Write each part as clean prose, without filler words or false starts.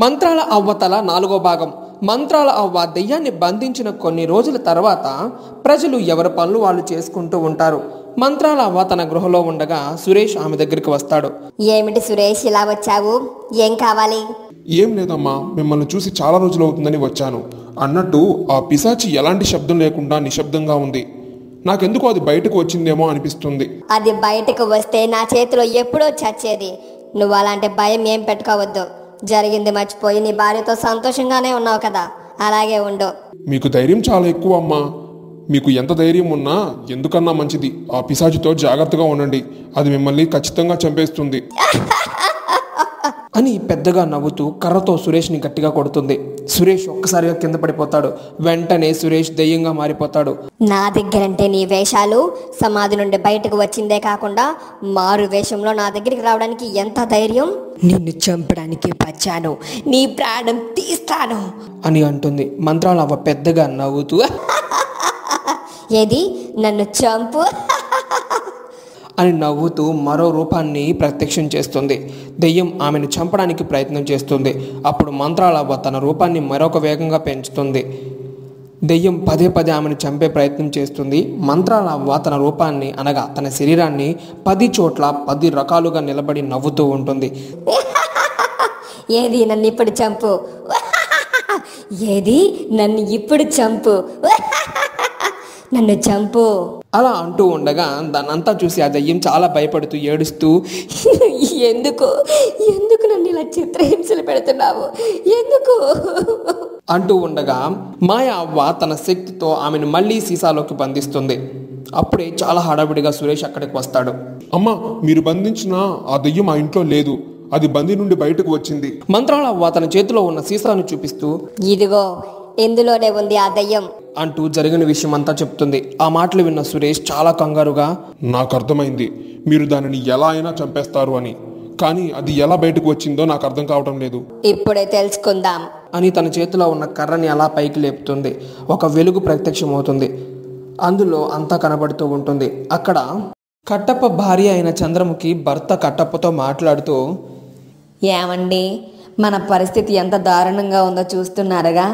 మంత్రాల అవ్వతల 4వ భాగం. మంత్రాల అవ్వ దెయ్యాన్ని బంధించిన కొన్ని రోజుల తర్వాత ప్రజలు ఎవరి పనులు వాళ్ళు చేసుకుంటూ ఉంటారు. మంత్రాల అవ్వ తన గృహలో ఉండగా సురేష్ ఆమె దగ్గరికి వస్తాడు. ఏమిటి సురేష్, ఇలా వచ్చావు? ఏం కావాలి? ఏం లేదమ్మా, మిమ్మల్ని చూసి చాలా రోజులు అవుతుందని వచ్చాను. అన్నట్టు ఆ పిశాచి ఎలాంటి శబ్దం లేకుండా నిశ్శబ్దంగా ఉంది. నాకెందుకు అది బయటకు వచ్చిందేమో అనిపిస్తుంది. అది బయటకు వస్తే నా చేతిలో ఎప్పుడో చచ్చేది. నువ్వు అలాంటి భయం ఏం పెట్టుకోవద్దు. జరిగింది మర్చిపోయి నీ భార్యతో సంతోషంగానే ఉన్నావు కదా, అలాగే ఉండు. మీకు ధైర్యం చాలా ఎక్కువ అమ్మా. మీకు ఎంత ధైర్యం ఉన్నా ఎందుకన్నా మంచిది ఆ పిశాచితో జాగ్రత్తగా ఉండండి. అది మిమ్మల్ని ఖచ్చితంగా చంపేస్తుంది అని పెద్దగా నవ్వుతూ కర్రతో సురేష్ని గట్టిగా కొడుతుంది. సురేష్ ఒక్కసారిగా కింద పడిపోతాడు. వెంటనే సురేష్ దెయ్యంగా మారిపోతాడు. నా దగ్గరంటే నీ వేషాలు, సమాధి నుండి బయటకు వచ్చిందే కాకుండా మారు వేషంలో నా దగ్గరికి రావడానికి ఎంత ధైర్యం? నిన్ను చంపడానికి వచ్చాను, నీ ప్రాణం తీస్తాను అని అంటుంది. మంత్రాల అవ్వ పెద్దగా నవ్వుతూ ఏది, నన్ను చంపు అని నవ్వుతూ మరో రూపాన్ని ప్రత్యక్షం చేస్తుంది. దెయ్యం ఆమెను చంపడానికి ప్రయత్నం చేస్తుంది. అప్పుడు మంత్రాల అవ్వ తన రూపాన్ని మరొక వేగంగా పెంచుతుంది. దెయ్యం పదే పదే ఆమెను చంపే ప్రయత్నం చేస్తుంది. మంత్రాల అవ్వ తన రూపాన్ని అనగా తన శరీరాన్ని 10 చోట్ల 10 రకాలుగా నిలబడి నవ్వుతూ ఉంటుంది. ఏది, నన్ను ఇప్పుడు చంపు, ఏది, నన్ను ఇప్పుడు చంపు, నన్ను చంపు అలా అంటూ ఉండగా దాన్నంతా చూసి ఆ దయ్యం చాలా భయపడుతూ ఏడుస్తూ ఎందుకు ఎందుకు నన్ను ఇలా చిత్రహింసలు పెడుతున్నావు, ఎందుకు అంటూ ఉండగా మాయ అవ్వ తన శక్తితో ఆమెను మళ్ళీ సీసాలోకి బంధిస్తుంది. అప్పుడే చాలా హడావిడిగా సురేష్ అక్కడికి వస్తాడు. అమ్మా, మీరు బంధించిన ఆ దెయ్యం ఆ ఇంట్లో లేదు. అది బందీ నుండి బయటకు వచ్చింది. మంత్రాల అవ్వ తన చేతిలో ఉన్న సీసాను చూపిస్తూ ఇదిగో, ఇందులోనే ఉంది ఆ దయ్యం అంటూ జరిగిన విషయం అంతా చెప్తుంది. ఆ మాటలు విన్న సురేష్ చాలా కంగారుగా, నాకు అర్థమైంది మీరు దానిని ఎలా అయినా చంపేస్తారు అని, కానీ అది ఎలా బయటకు వచ్చిందో నాకు అర్థం కావటం లేదు. ఇప్పుడే తెలుసుకుందాం అని తన చేతిలో ఉన్న కర్రని అలా పైకి లేపుతుంది. ఒక వెలుగు ప్రత్యక్షమవుతుంది. అందులో అంతా కనబడుతూ ఉంటుంది. అక్కడ కట్టప్ప భార్య అయిన చంద్రముఖి భర్త కట్టప్పతో మాట్లాడుతూ, ఏమండి, మన పరిస్థితి ఎంత దారుణంగా ఉందో చూస్తున్నారుగా.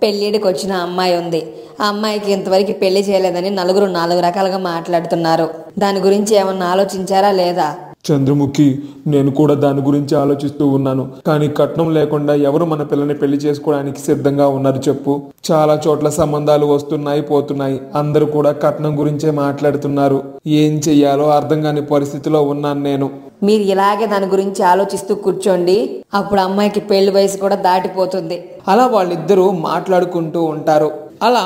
పెళ్ళిడికి వచ్చిన అమ్మాయి ఉంది. ఆ అమ్మాయికి ఇంతవరకు పెళ్లి చేయలేదని నలుగురు 4 రకాలుగా మాట్లాడుతున్నారు. దాని గురించి ఏమన్నా ఆలోచించారా లేదా? చంద్రముఖి, నేను కూడా దాని గురించి ఆలోచిస్తూ ఉన్నాను. కానీ కట్నం లేకుండా ఎవరు మన పిల్లని పెళ్లి చేసుకోవడానికి సిద్ధంగా ఉన్నారు చెప్పు? చాలా చోట్ల సంబంధాలు వస్తున్నాయి, పోతున్నాయి. అందరూ కూడా కట్నం గురించే మాట్లాడుతున్నారు. ఏం చెయ్యాలో అర్థం కాని పరిస్థితిలో ఉన్నాను నేను. మీరు ఇలాగే దాని గురించి ఆలోచిస్తూ కూర్చోండి. అప్పుడు అమ్మాయికి పెళ్లి వయసు కూడా దాటిపోతుంది. అలా వాళ్ళిద్దరూ మాట్లాడుకుంటూ ఉంటారు. అలా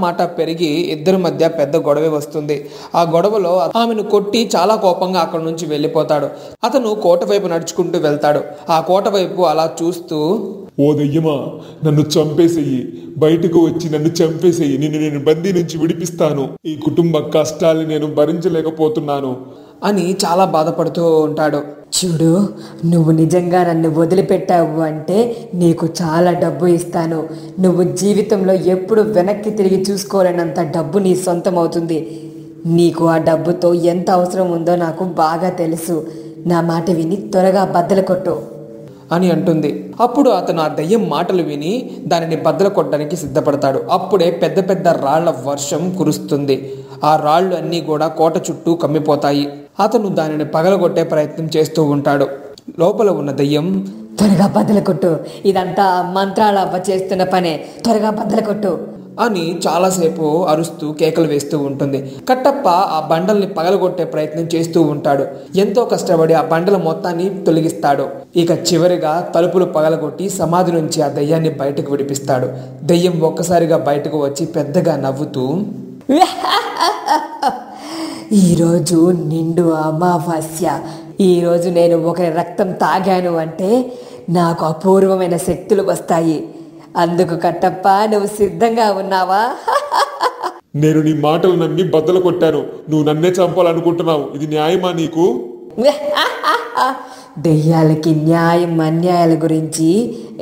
మాట పెరిగి ఇద్దరి మధ్య పెద్ద గొడవ వస్తుంది. ఆ గొడవలో ఆమెను కొట్టి చాలా కోపంగా అక్కడి నుంచి వెళ్ళిపోతాడు. అతను కోట వైపు నడుచుకుంటూ వెళ్తాడు. ఆ కోట వైపు అలా చూస్తూ, ఓ దెయ్యమా, నన్ను చంపేసేయి, బయటకు వచ్చి నన్ను చంపేసేయి, నేను బందీ నుంచి విడిపిస్తాను. ఈ కుటుంబ కష్టాలు నేను భరించలేకపోతున్నాను అని చాలా బాధపడుతూ ఉంటాడు. చూడు, నువ్వు నిజంగా నన్ను వదిలిపెట్టావు అంటే నీకు చాలా డబ్బు ఇస్తాను. నువ్వు జీవితంలో ఎప్పుడు వెనక్కి తిరిగి చూసుకోలేనంత డబ్బు నీ సొంతం అవుతుంది. నీకు ఆ డబ్బుతో ఎంత అవసరం ఉందో నాకు బాగా తెలుసు. నా మాట విని త్వరగా బద్దలు కొట్టు అని అంటుంది. అప్పుడు అతను ఆ దయ్యం మాటలు విని దానిని బద్దలు కొట్టడానికి సిద్ధపడతాడు. అప్పుడే పెద్ద పెద్ద రాళ్ల వర్షం కురుస్తుంది. ఆ రాళ్ళు అన్నీ కూడా కోట చుట్టూ కమ్మిపోతాయి. అతను దానిని పగలగొట్టే ప్రయత్నం చేస్తూ ఉంటాడు. లోపల ఉన్న దయ్యం, త్వరగా బద్దలు కొట్టు, ఇదంతా మంత్రాల అవ్వ చేస్తున్న పనే, త్వరగా బద్దలు కొట్టు అని చాలాసేపు అరుస్తూ కేకలు వేస్తూ ఉంటుంది. కట్టప్ప ఆ బండల్ని పగలగొట్టే ప్రయత్నం చేస్తూ ఉంటాడు. ఎంతో కష్టపడి ఆ బండల మొత్తాన్ని తొలగిస్తాడు. ఇక చివరిగా తలుపులు పగలగొట్టి సమాధి నుంచి ఆ దయ్యాన్ని బయటకు విడిపిస్తాడు. దయ్యం ఒక్కసారిగా బయటకు వచ్చి పెద్దగా నవ్వుతూ, ఈరోజు నిండు అమావాస్య. ఈరోజు నేను ఒకరి రక్తం తాగాను అంటే నాకు అపూర్వమైన శక్తులు వస్తాయి. అందుకు కట్టప్ప, నువ్వు సిద్ధంగా ఉన్నావా? నేను నీ మాటలు నమ్మి బద్దలు కొట్టాను. నువ్వు నన్నే చంపాలనుకుంటున్నావు. ఇది న్యాయమా నీకు? దెయ్యాలకి న్యాయం అన్యాయాల గురించి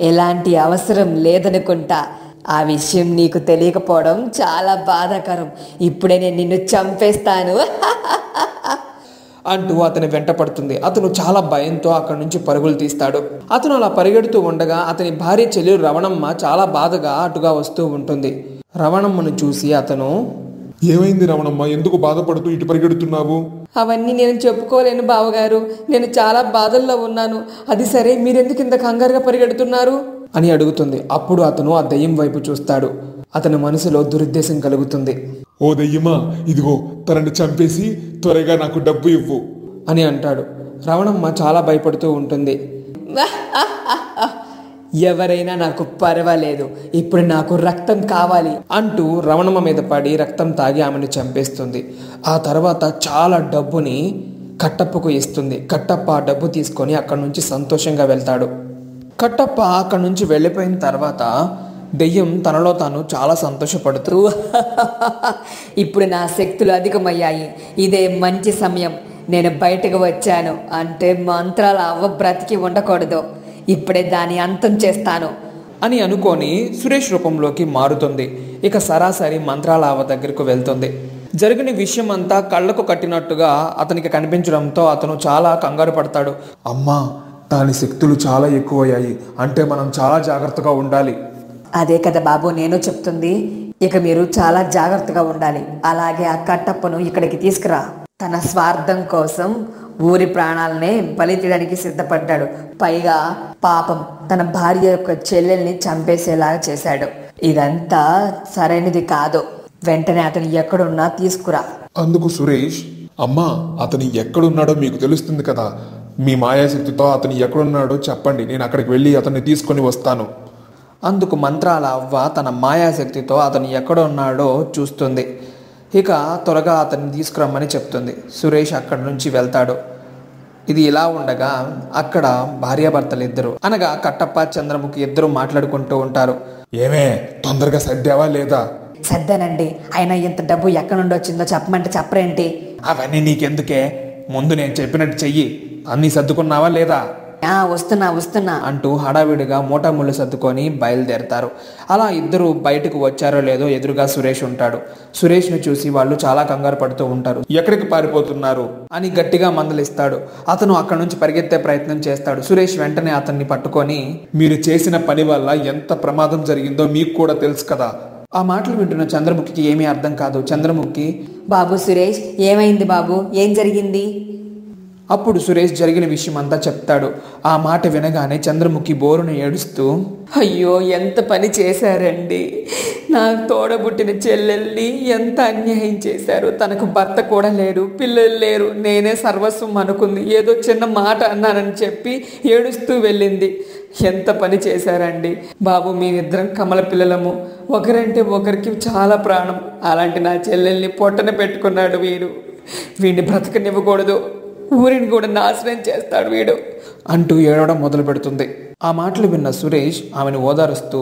ఎలాంటి అవసరం లేదనుకుంటా. ఆ విషయం నీకు తెలియకపోవడం చాలా బాధాకరం. ఇప్పుడే నేను నిన్ను చంపేస్తాను అంటూ అతని వెంట పడుతుంది. అతను చాలా భయంతో అక్కడి నుంచి పరుగులు తీస్తాడు. అతను అలా పరిగెడుతూ ఉండగా అతని భార్య చెల్లెలు రవణమ్మ చాలా బాధగా అటుగా వస్తూ ఉంటుంది. రవణమ్మను చూసి అతను, ఏమైంది రమణమ్మ, ఎందుకు బాధపడుతూ ఇటు పరిగెడుతున్నావు? అవన్నీ నేను చెప్పుకోలేను బావగారు. నేను చాలా బాధల్లో ఉన్నాను. అది సరే, మీరెందుకు ఇంత కంగారుగా పరిగెడుతున్నారు అని అడుగుతుంది. అప్పుడు అతను ఆ దెయ్యం వైపు చూస్తాడు. అతని మనసులో దురుద్దేశం కలుగుతుంది. ఓ దెయ్యమా, ఇదిగో తనని చంపేసి త్వరగా నాకు డబ్బు ఇవ్వు అని అంటాడు. రవణమ్మ చాలా భయపడుతూ ఉంటుంది. ఎవరైనా నాకు పర్వాలేదు, ఇప్పుడు నాకు రక్తం కావాలి అంటూ రవణమ్మ మీద పడి రక్తం తాగి ఆమెను చంపేస్తుంది. ఆ తర్వాత చాలా డబ్బుని కట్టప్పకు ఇస్తుంది. కట్టప్ప ఆ డబ్బు తీసుకొని అక్కడి నుంచి సంతోషంగా వెళ్తాడు. కట్టప్ప అక్కడి నుంచి వెళ్ళిపోయిన తర్వాత దెయ్యం తనలో తాను చాలా సంతోషపడుతూ, ఇప్పుడు నా శక్తులు అధికమయ్యాయి, ఇదే మంచి సమయం, నేను బయటకు వచ్చాను అంటే మంత్రాల అవ్వ బ్రతికి ఉండకూడదు, ఇప్పుడే దాని అంతం చేస్తాను అని అనుకొని సురేష్ రూపంలోకి మారుతుంది. ఇక సరాసరి మంత్రాల అవ్వ దగ్గరకు వెళ్తుంది. జరిగిన విషయం అంతా కళ్ళకు కట్టినట్టుగా అతనికి కనిపించడంతో అతను చాలా కంగారు పడతాడు. అమ్మా, దాని శక్తులు చాలా ఎక్కువయ్యాయి, అంటే మనం చాలా జాగ్రత్తగా ఉండాలి. అదే కదా బాబు నేను చెప్తుంది. ఇక మీరు చాలా జాగ్రత్తగా ఉండాలి. అలాగే ఆ కట్టప్పను ఇక్కడికి తీసుకురా. తన స్వార్థం కోసం ఊరి ప్రాణాలనే బలి తీయడానికి సిద్ధపడ్డాడు. పైగా పాపం తన భార్య యొక్క చెల్లెల్ని చంపేసేలాగా చేశాడు. ఇదంతా సరైనది కాదు. వెంటనే అతను ఎక్కడున్నా తీసుకురా. అందుకు సురేష్, అమ్మా, అతను ఎక్కడున్నాడో మీకు తెలుస్తుంది కదా, మీ మాయాశక్తితో అతను ఎక్కడున్నాడో చెప్పండి, నేను అక్కడికి వెళ్ళి అతన్ని తీసుకొని వస్తాను. అందుకు మంత్రాల అవ్వ తన మాయాశక్తితో అతను ఎక్కడ ఉన్నాడో చూస్తుంది. ఇక త్వరగా అతన్ని తీసుకురమ్మని చెప్తుంది. సురేష్ అక్కడి నుంచి వెళ్తాడు. ఇది ఇలా ఉండగా అక్కడ భార్యాభర్తలు ఇద్దరు, అనగా కట్టప్ప చంద్రముఖి ఇద్దరు మాట్లాడుకుంటూ ఉంటారు. ఏమే, తొందరగా సర్దావా లేదా? సర్దానండి. అయినా ఇంత డబ్బు ఎక్కడి నుండి వచ్చిందో చెప్పమంటే చెప్పరేంటి? అవన్నీ నీకెందుకే, ముందు నేను చెప్పినట్టు చెయ్యి. అన్నీ సర్దుకున్నావా లేదా వస్తున్నా అంటూ హడావిడిగా మూటాముళ్ళు సర్దుకొని బయలుదేరతారు. అలా ఇద్దరు బయటకు వచ్చారో లేదో ఎదురుగా సురేష్ ఉంటాడు. సురేష్ను చూసి వాళ్ళు చాలా కంగారు పడుతూ ఉంటారు. ఎక్కడికి పారిపోతున్నారు అని గట్టిగా మందలిస్తాడు. అతను అక్కడి నుంచి పరిగెత్తే ప్రయత్నం చేస్తాడు. సురేష్ వెంటనే అతన్ని పట్టుకొని, మీరు చేసిన పని వల్ల ఎంత ప్రమాదం జరిగిందో మీకు కూడా తెలుసు కదా. ఆ మాటలు వింటున్న చంద్రముఖికి ఏమీ అర్థం కాదు. చంద్రముఖి, బాబు సురేష్, ఏమైంది బాబు, ఏం జరిగింది? అప్పుడు సురేష్ జరిగిన విషయం అంతా చెప్తాడు. ఆ మాట వినగానే చంద్రముఖి బోరును ఏడుస్తూ, అయ్యో, ఎంత పని చేశారండి, నా తోడబుట్టిన చెల్లెల్ని ఎంత అన్యాయం చేశారు. తనకు భర్త కూడా లేడు, పిల్లలు లేరు, నేనే సర్వస్వం అనుకుంది. ఏదో చిన్న మాట అన్నానని చెప్పి ఏడుస్తూ వెళ్ళింది. ఎంత పని చేశారండి బాబు. మేమిద్దరం కమల పిల్లలము, ఒకరంటే ఒకరికి చాలా ప్రాణం. అలాంటి నా చెల్లెల్ని పొట్టన పెట్టుకున్నాడు వీడు. వీడిని బ్రతకనివ్వకూడదు, ఊరిని కూడా నాశనం చేస్తాడు వీడు అంటూ ఏడవడం మొదలు పెడుతుంది. ఆ మాటలు విన్న సురేష్ ఆమెను ఓదారుస్తూ,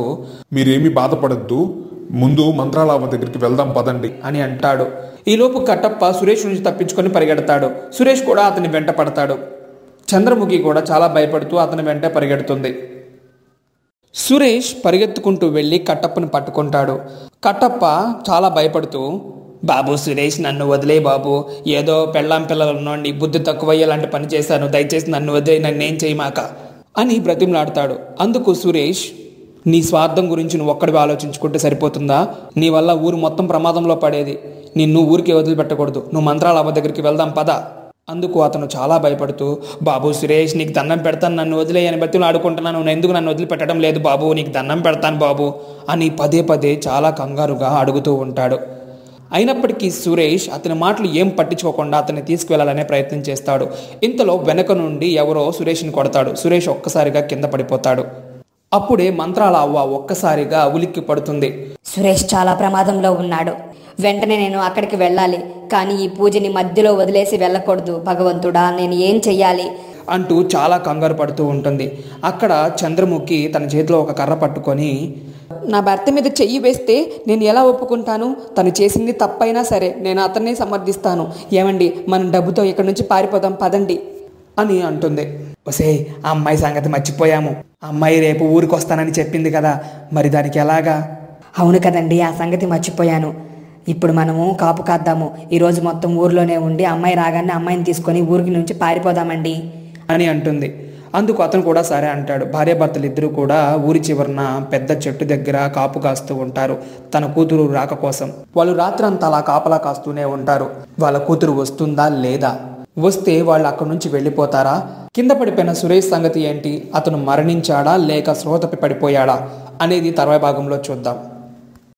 మీరేమీ బాధపడద్దు, ముందు మంత్రాల అవ్వ దగ్గరికి వెళ్దాం పదండి అని అంటాడు. ఈలోపు కట్టప్ప సురేష్ నుంచి తప్పించుకొని పరిగెడతాడు. సురేష్ కూడా అతని వెంట పడతాడు. చంద్రముఖి కూడా చాలా భయపడుతూ అతని వెంట పరిగెడుతుంది. సురేష్ పరిగెత్తుకుంటూ వెళ్ళి కట్టప్పని పట్టుకుంటాడు. కట్టప్ప చాలా భయపడుతూ, బాబు సురేష్, నన్ను వదిలే బాబు, ఏదో పెళ్ళాం పిల్లలు ఉన్నోండి, బుద్ధి తక్కువ ఇలాంటి పని చేశాను, దయచేసి నన్ను వదిలే, నన్నేం చేయమాక అని బ్రతిమలాడతాడు. అందుకు సురేష్, నీ స్వార్థం గురించి నువ్వు ఒక్కడివి ఆలోచించుకుంటే సరిపోతుందా? నీ వల్ల ఊరు మొత్తం ప్రమాదంలో పడేది. నిన్ను ఊరికి వదిలిపెట్టకూడదు, నువ్వు మంత్రాల అవ్వ దగ్గరికి వెళ్దాం పద. అందుకు అతను చాలా భయపడుతూ, బాబు సురేష్, నీకు దండం పెడతాను, నన్ను వదిలే అని బతిమలు ఆడుకుంటున్నాను, నువ్వు ఎందుకు నన్ను వదిలిపెట్టడం లేదు బాబు, నీకు దండం పెడతాను బాబు అని పదే పదే చాలా కంగారుగా అడుగుతూ ఉంటాడు. అయినప్పటికీ సురేష్ అతని మాటలు ఏం పట్టించుకోకుండా అతన్ని తీసుకువెళ్లాలనే ప్రయత్నం చేస్తాడు. ఇంతలో వెనక నుండి ఎవరో సురేష్ని కొడతాడు. సురేష్ ఒక్కసారిగా కింద పడిపోతాడు. అప్పుడే మంత్రాల అవ్వ ఒక్కసారిగా ఉలిక్కి పడుతుంది. సురేష్ చాలా ప్రమాదంలో ఉన్నాడు, వెంటనే నేను అక్కడికి వెళ్ళాలి, కానీ ఈ పూజని మధ్యలో వదిలేసి వెళ్ళకూడదు. భగవంతుడా, నేను ఏం చెయ్యాలి అంటూ చాలా కంగారు పడుతూ ఉంటుంది. అక్కడ చంద్రముఖి తన చేతిలో ఒక కర్ర పట్టుకొని, నా భర్త మీద చెయ్యి వేస్తే నేను ఎలా ఒప్పుకుంటాను? తను చేసింది తప్పైనా సరే నేను అతన్ని సమర్థిస్తాను. ఏమండి, మనం డబ్బుతో ఇక్కడి నుంచి పారిపోదాం పదండి అని అంటుంది. ఒసే, ఆ అమ్మాయి సంగతి మర్చిపోయాము. ఆ అమ్మాయి రేపు ఊరికి వస్తానని చెప్పింది కదా, మరి దానికి ఎలాగా? అవును కదండి, ఆ సంగతి మర్చిపోయాను. ఇప్పుడు మనము కాపు కాద్దాము. ఈరోజు మొత్తం ఊర్లోనే ఉండి అమ్మాయి రాగానే అమ్మాయిని తీసుకొని ఊరికి నుంచి పారిపోదామండి అని అంటుంది. అందుకు అతను కూడా సరే అంటాడు. భార్యాభర్తలు ఇద్దరు కూడా ఊరి చివరన పెద్ద చెట్టు దగ్గర కాపు కాస్తూ ఉంటారు తన కూతురు రాక కోసం. వాళ్ళు రాత్రంతా అలా కాపలా కాస్తూనే ఉంటారు. వాళ్ళ కూతురు వస్తుందా లేదా, వస్తే వాళ్ళు అక్కడి నుంచి వెళ్ళిపోతారా, కింద పడిపోయిన సురేష్ సంగతి ఏంటి, అతను మరణించాడా లేక స్పృహ తప్పి పడిపోయాడా అనేది తర్వాయి భాగంలో చూద్దాం.